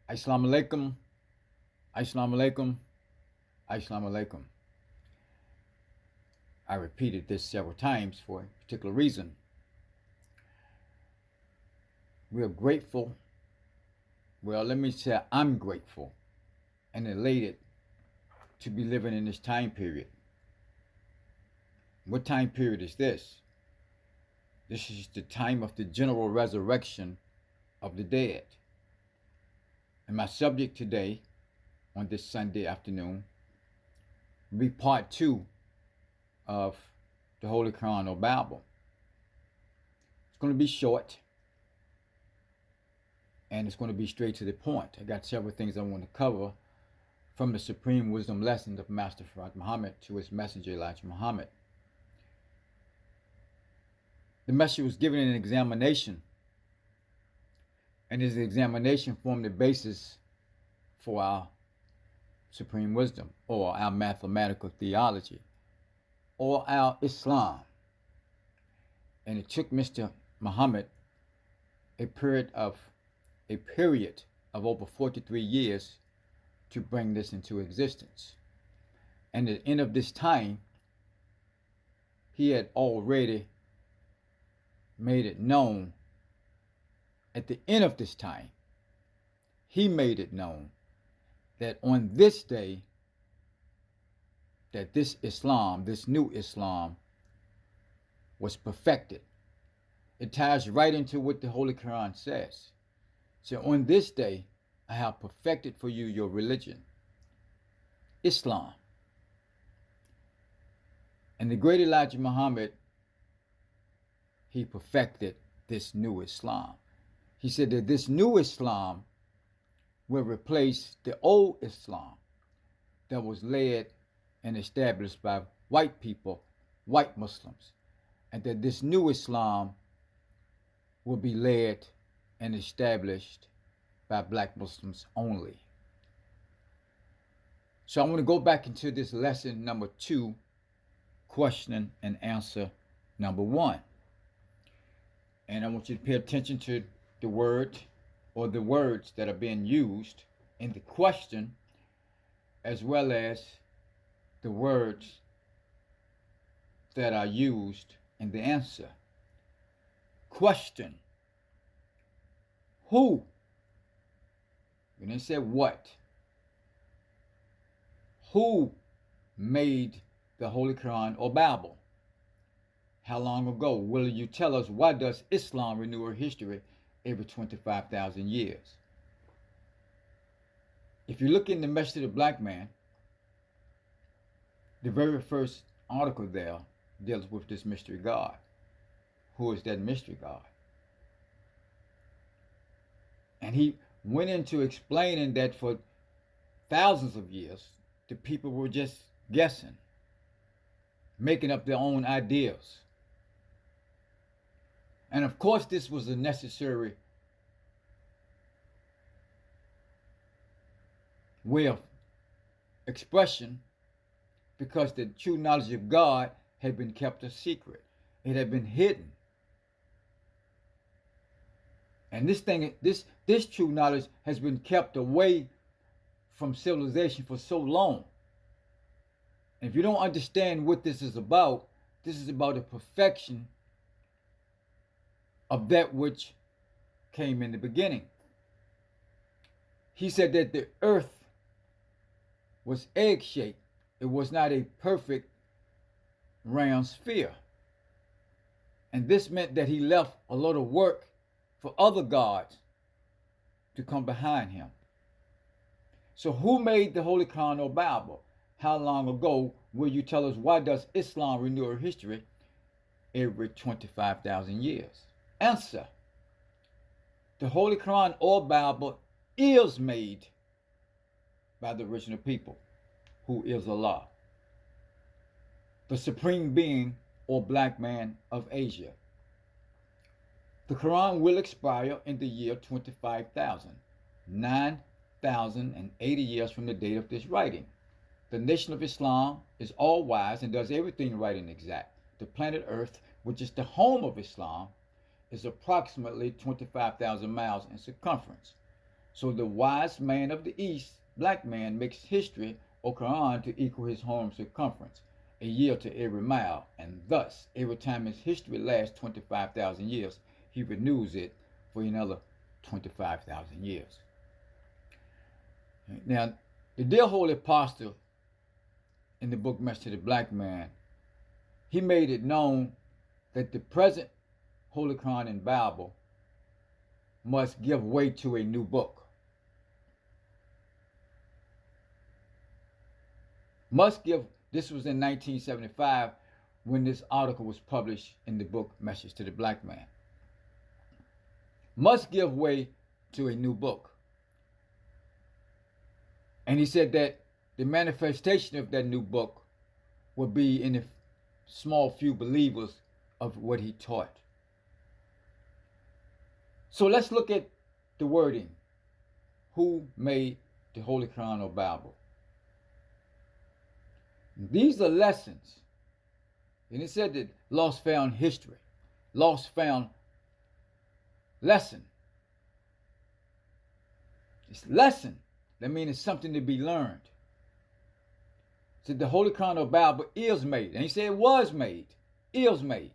Assalamu alaikum, assalamu alaikum, assalamu alaikum. I repeated this several times for a particular reason. We are grateful. Well, let me say I'm grateful and elated to be living in this time period. What time period is this? This is the time of the general resurrection of the dead. And my subject today, on this Sunday afternoon, will be part two of the Holy Qur-an or Bible. It's going to be short and it's going to be straight to the point. I got several things I want to cover from the supreme wisdom lessons of Master Prophet Muhammad to his messenger Elijah Muhammad. The message was given in an examination, and his examination formed the basis for our supreme wisdom, or our mathematical theology, or our Islam. And it took Mr. Muhammad a period of over 43 years to bring this into existence. And at the end of this time, he had already made it known. At the end of this time, he made it known that on this day, that this Islam, this new Islam, was perfected. It ties right into what the Holy Qur-an says. So on this day, I have perfected for you your religion, Islam. And the great Elijah Muhammad, he perfected this new Islam. He said that this new Islam will replace the old Islam that was led and established by white people, white Muslims, and that this new Islam will be led and established by black Muslims only. So I want to go back into this lesson number 2, question and answer number 1. And I want you to pay attention to the word or the words that are being used in the question, as well as the words that are used in the answer. Question: who? We didn't say what. Who made the Holy Qur-an or Bible? How long ago? Will you tell us why does Islam renew her history every 25,000 years? If you look in the Message of the Black Man, the very first article there deals with this mystery God. Who is that mystery God? And he went into explaining that for thousands of years, the people were just guessing, making up their own ideas. And of course, this was a necessary way of expression, because the true knowledge of God had been kept a secret. It had been hidden. And this true knowledge has been kept away from civilization for so long. And if you don't understand what this is about the perfection of that which came in the beginning. He said that the earth was egg-shaped. It was not a perfect round sphere. And this meant that he left a lot of work for other gods to come behind him. So who made the Holy Qur-an or Bible? How long ago? Will you tell us why does Islam renew her history every 25,000 years? Answer: the Holy Qur-an or Bible is made by the original people, who is Allah, the supreme being or black man of Asia. The Quran will expire in the year 25,000, 9,080 years from the date of this writing. The nation of Islam is all wise and does everything right and exact. The planet Earth, which is the home of Islam, is approximately 25,000 miles in circumference. So the wise man of the East, black man, makes history or Quran to equal his home circumference, a year to every mile, and thus every time his history lasts 25,000 years, he renews it for another 25,000 years. Now, the dear Holy Apostle in the book Message to the Black Man, he made it known that the present Holy Qur-an and Bible must give way to a new book. This was in 1975 when this article was published in the book Message to the Black Man. Must give way to a new book. And he said that the manifestation of that new book will be in a small few believers of what he taught. So let's look at the wording. Who made the Holy Qur-an or Bible? These are lessons. And it said that lost found history. Lost found lesson. It's lesson. That means it's something to be learned. So the Holy Qur-an or Bible is made. And he said it was made. Is made.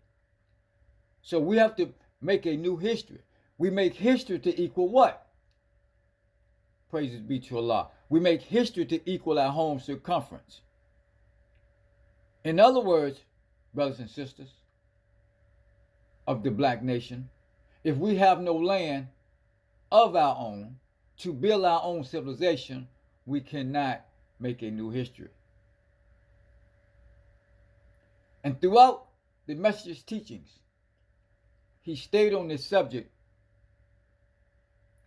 So we have to make a new history. We make history to equal what? Praises be to Allah. We make history to equal our home circumference. In other words, brothers and sisters of the black nation, if we have no land of our own to build our own civilization, we cannot make a new history. And throughout the Messenger's teachings, he stayed on this subject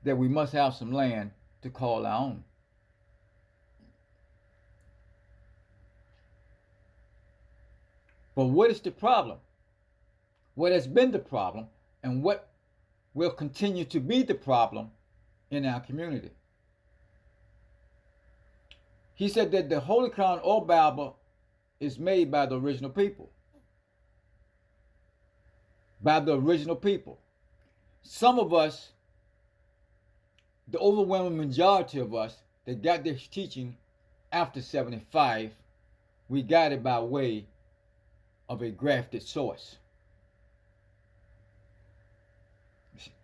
that we must have some land to call our own. But what is the problem? What has been the problem and what will continue to be the problem in our community? He said that the Holy Qur-an or Bible is made by the original people. By the original people. Some of us, the overwhelming majority of us that got this teaching after 75, we got it by way of a grafted source.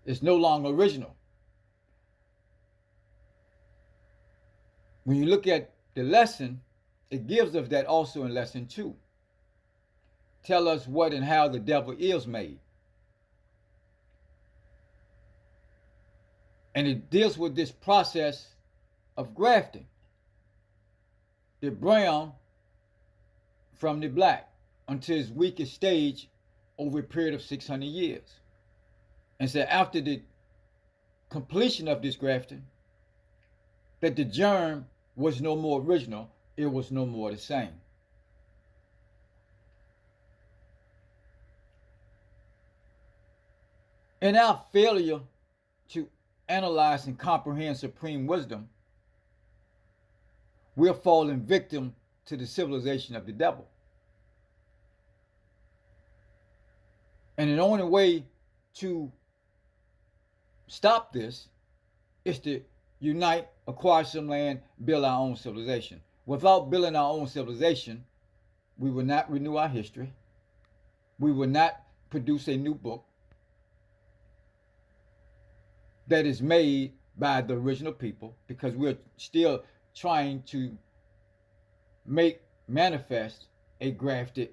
It's no longer original. When you look at the lesson, it gives us that also in lesson 2. Tell us what and how the devil is made. And it deals with this process of grafting. The brown from the black until its weakest stage over a period of 600 years. And so after the completion of this grafting, that the germ was no more original, it was no more the same. In our failure to analyze and comprehend supreme wisdom, we're falling victim to the civilization of the devil. And the only way to stop this is to unite, acquire some land, build our own civilization. Without building our own civilization, we will not renew our history. We will not produce a new book that is made by the original people, because we're still trying to make manifest a grafted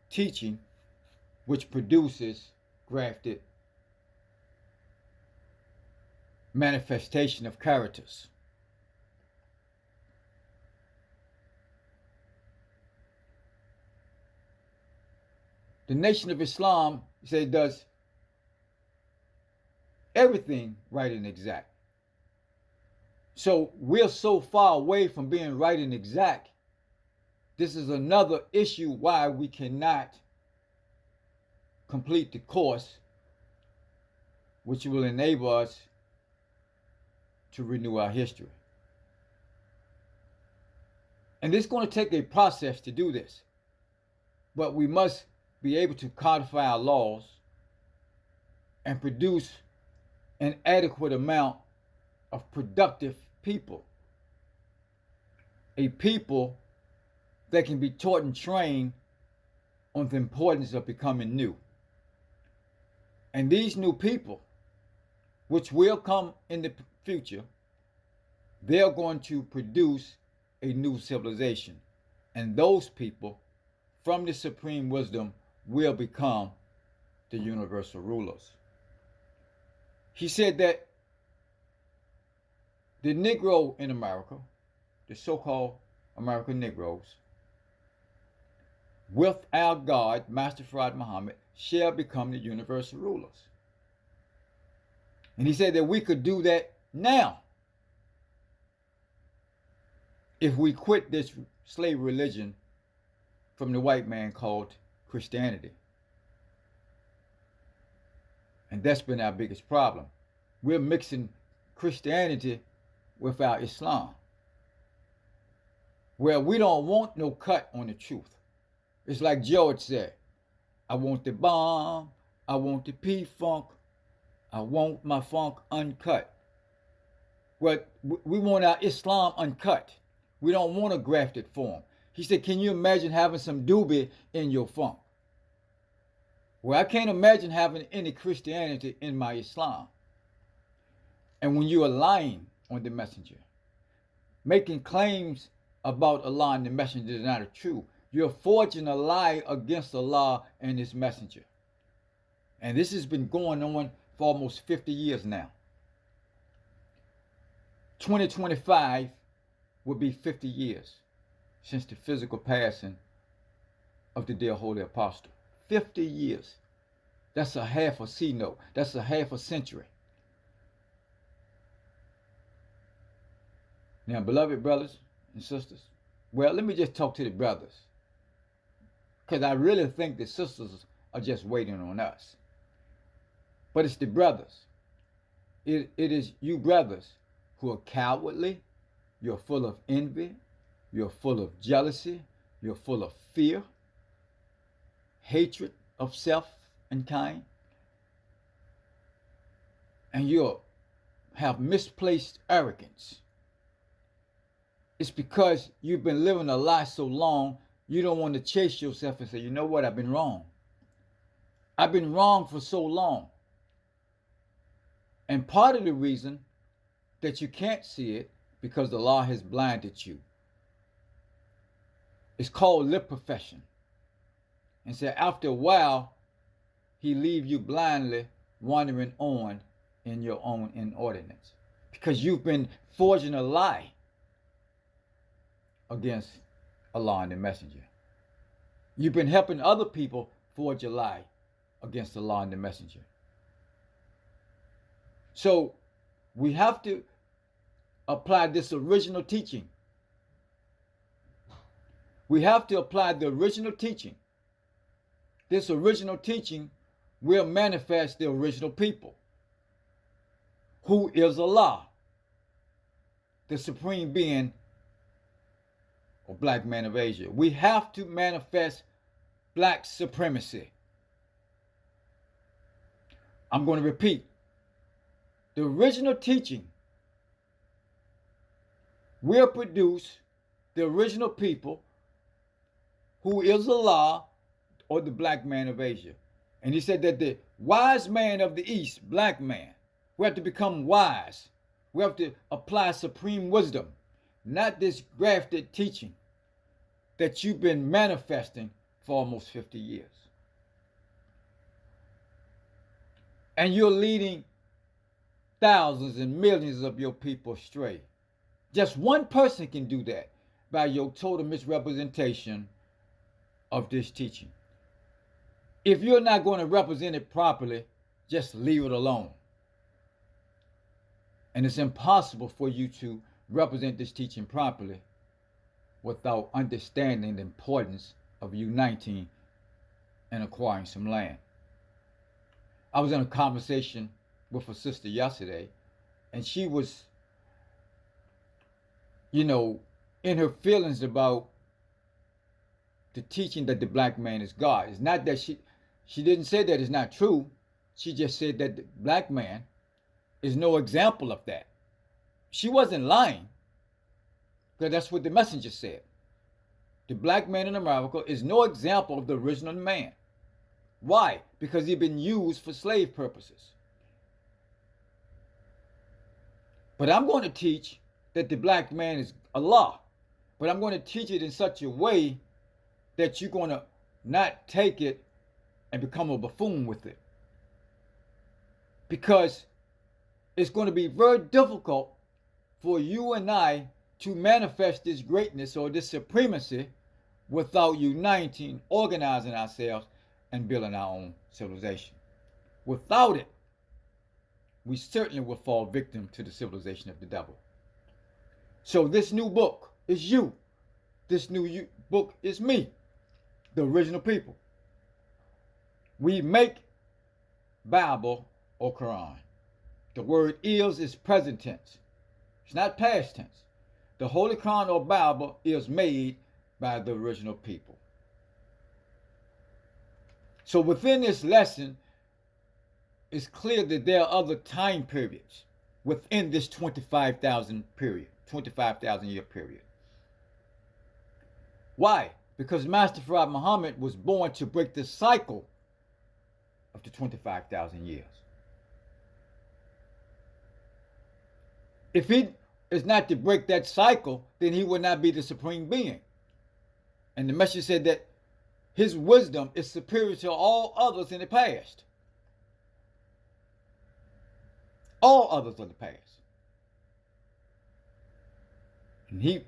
teaching which produces grafted manifestation of characters. The Nation of Islam, say, does everything right and exact. So we're so far away from being right and exact. This is another issue why we cannot complete the course, which will enable us to renew our history. And it's going to take a process to do this. But we must be able to codify our laws and produce an adequate amount of productive people, a people that can be taught and trained on the importance of becoming new. And these new people, which will come in the future, they're going to produce a new civilization. And those people from the supreme wisdom will become the universal rulers. He said that the Negro in America, the so-called American Negroes, with our God, Master Farad Muhammad, shall become the universal rulers. And he said that we could do that now if we quit this slave religion from the white man called Christianity. And that's been our biggest problem. We're mixing Christianity with our Islam, where we don't want no cut on the truth. It's like George said, I want the bomb, I want the P-Funk, I want my funk uncut. Well, we want our Islam uncut. We don't want a grafted form. He said, can you imagine having some doobie in your funk? Well, I can't imagine having any Christianity in my Islam. And when you are lying on the messenger, making claims about Allah and the messenger that are not true, you're forging a lie against Allah and his messenger. And this has been going on for almost 50 years now. 2025 will be 50 years since the physical passing of the dear Holy Apostle. 50 years. That's a half a C-note. That's a half a century. Now, beloved brothers and sisters, well, let me just talk to the brothers, because I really think the sisters are just waiting on us. But it's the brothers. It is you brothers who are cowardly, you're full of envy, you're full of jealousy, you're full of fear, hatred of self and kind, and you have misplaced arrogance. It's because you've been living a lie so long, you don't want to chase yourself and say, you know what, I've been wrong. I've been wrong for so long. And part of the reason that you can't see it, because the law has blinded you. It's called lip profession. And so after a while, he leave you blindly wandering on in your own inordinance, because you've been forging a lie against Allah and the messenger. You've been helping other people forge a lie against Allah and the messenger. So we have to apply this original teaching. We have to apply the original teaching. This original teaching will manifest the original people, who is Allah, the supreme being or black man of Asia. We have to manifest black supremacy. I'm going to repeat. The original teaching will produce the original people, who is Allah, or the black man of Asia. And he said that the wise man of the East, black man, we have to become wise. We have to apply supreme wisdom, not this grafted teaching that you've been manifesting for almost 50 years. And you're leading thousands and millions of your people astray. Just one person can do that by your total misrepresentation of this teaching. If you're not going to represent it properly, just leave it alone. And it's impossible for you to represent this teaching properly without understanding the importance of uniting and acquiring some land. I was in a conversation with a sister yesterday, and she was, in her feelings about the teaching that the black man is God. It's not that she didn't say that it's not true. She just said that the black man is no example of that. she wasn't lying, because that's what the messenger said. The black man in America is no example of the original man. Why? Because he'd been used for slave purposes. But I'm going to teach that the black man is Allah. But I'm going to teach it in such a way that you're going to not take it and become a buffoon with it. Because it's going to be very difficult for you and I to manifest this greatness or this supremacy without uniting, organizing ourselves, and building our own civilization. Without it, we certainly will fall victim to the civilization of the devil. So this new book is you. This new book is me, the original people. We make Bible or Quran. The word is present tense. It's not past tense. The Holy Qur-an or Bible is made by the original people. So within this lesson, it's clear that there are other time periods within this 25,000 year period. Why? Because Master Farad Muhammad was born to break the cycle of the 25,000 years. If he is not to break that cycle, then he would not be the supreme being. And the message said that his wisdom is superior to all others in the past. All others of the past. And he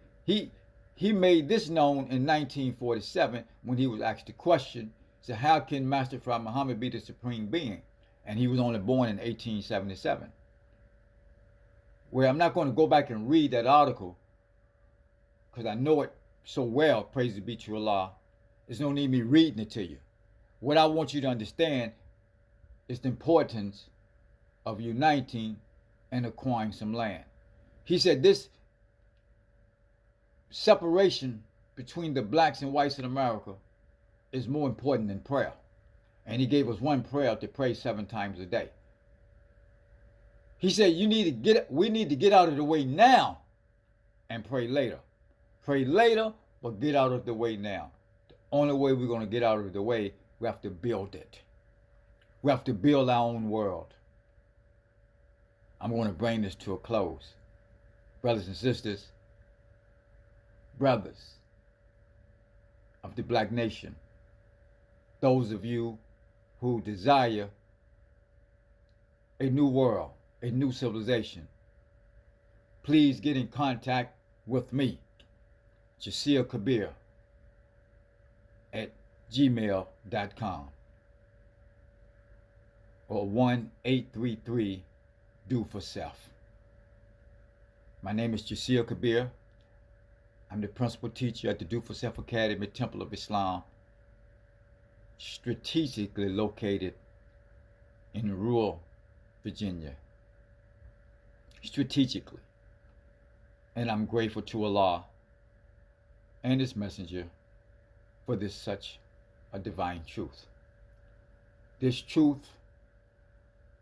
made this known in 1947 when he was asked the question, so how can Master Farad Muhammad be the supreme being? And he was only born in 1877. Well, I'm not going to go back and read that article because I know it so well, praise be to Allah. There's no need me reading it to you. What I want you to understand is the importance of uniting and acquiring some land. He said this separation between the blacks and whites in America is more important than prayer. And he gave us one prayer to pray 7 times a day. He said we need to get out of the way now and pray later. Pray later, but get out of the way now. The only way we're going to get out of the way, we have to build it. We have to build our own world. I'm going to bring this to a close. Brothers and sisters, brothers of the black nation, those of you who desire a new world, a new civilization, please get in contact with me, Jasir Kabir, at gmail.com or 1-833-DO-FOR-SELF. My name is Jasir Kabir. I'm the principal teacher at the Do for Self Academy Temple of Islam, strategically located in rural Virginia. Strategically. And I'm grateful to Allah and His Messenger for this such a divine truth. This truth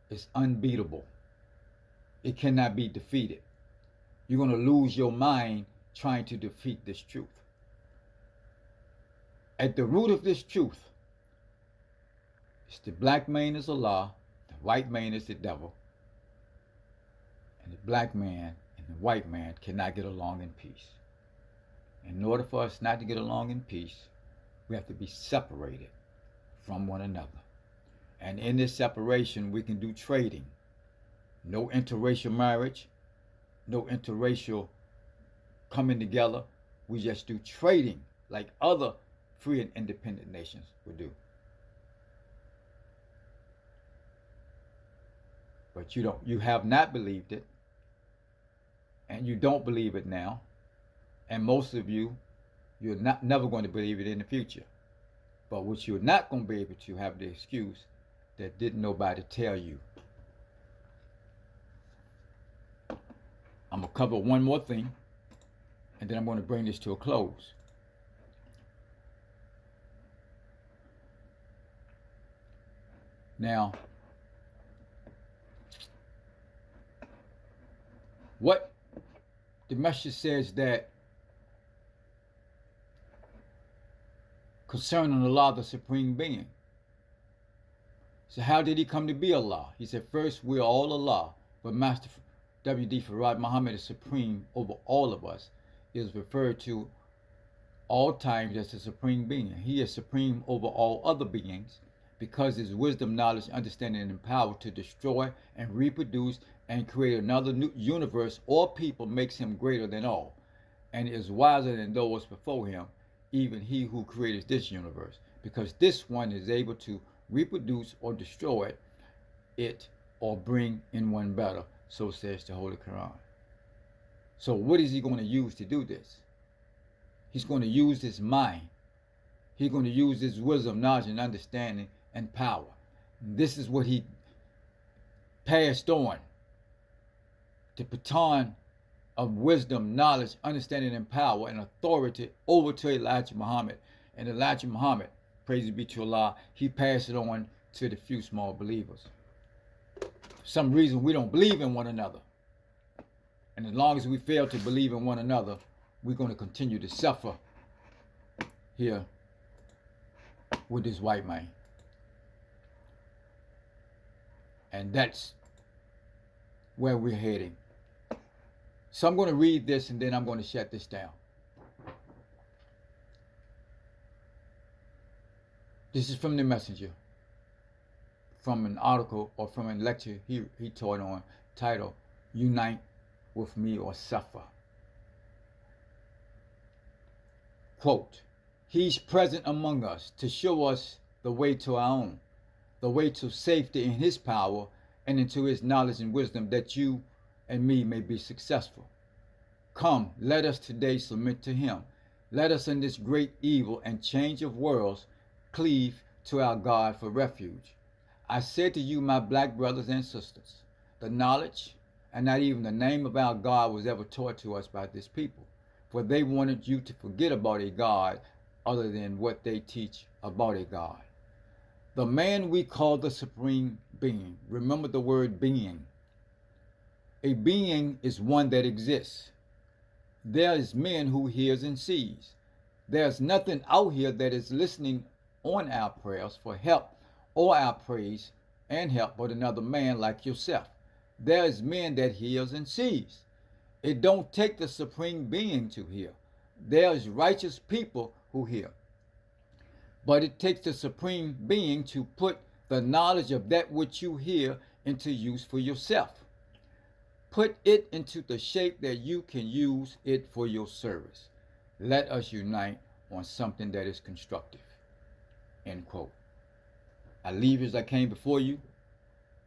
is unbeatable. It cannot be defeated. You're going to lose your mind trying to defeat this truth. At the root of this truth is the black man is Allah, the white man is the devil, and the black man and the white man cannot get along in peace. In order for us not to get along in peace, we have to be separated from one another. And in this separation, we can do trading. No interracial marriage, no interracial coming together. We just do trading like other free and independent nations would do. But you have not believed it, and you don't believe it now, and most of you, you're never going to believe it in the future. But what you're not going to be able to have the excuse that didn't nobody tell you. I'm going to cover one more thing, and then I'm going to bring this to a close. Now, what the message says that concerning Allah, the Supreme Being. So how did he come to be Allah? He said, first, we're all Allah, but Master W.D. Farad Muhammad is supreme over all of us. He is referred to all times as the Supreme Being. He is supreme over all other beings because his wisdom, knowledge, understanding, and power to destroy and reproduce and create another new universe or people makes him greater than all, and is wiser than those before him, even he who created this universe, because this one is able to reproduce or destroy it or bring in one better, so says the Holy Qur-an. So what is he going to use to do this? He's going to use his mind. He's going to use his wisdom, knowledge, and understanding and power. This is what he passed on. The baton of wisdom, knowledge, understanding, and power and authority over to Elijah Muhammad. And Elijah Muhammad, praise be to Allah, he passed it on to the few small believers. For some reason, we don't believe in one another. And as long as we fail to believe in one another, we're going to continue to suffer here with this white man. And that's where we're heading. So I'm going to read this and then I'm going to shut this down. This is from the Messenger, from an article or from a lecture he taught on, titled, Unite with Me or Suffer. Quote, he's present among us to show us the way to our own, the way to safety in his power and into his knowledge and wisdom, that you and me may be successful. Come, let us today submit to him. Let us in this great evil and change of worlds cleave to our God for refuge. I say to you, my black brothers and sisters, the knowledge and not even the name of our God was ever taught to us by this people, for they wanted you to forget about a God other than what they teach about a God. The man we call the Supreme Being. Remember the word being. A being is one that exists. There is men who hears and sees. There's nothing out here that is listening on our prayers for help or our praise and help but another man like yourself. There is men that hears and sees. It don't take the Supreme Being to hear. There is righteous people who hear. But it takes the Supreme Being to put the knowledge of that which you hear into use for yourself. Put it into the shape that you can use it for your service. Let us unite on something that is constructive. End quote. I leave as I came before you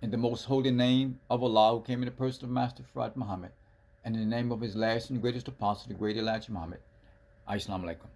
in the most holy name of Allah, who came in the person of Master Farad Muhammad, and in the name of his last and greatest apostle, the great Elijah Muhammad. Assalamu alaikum.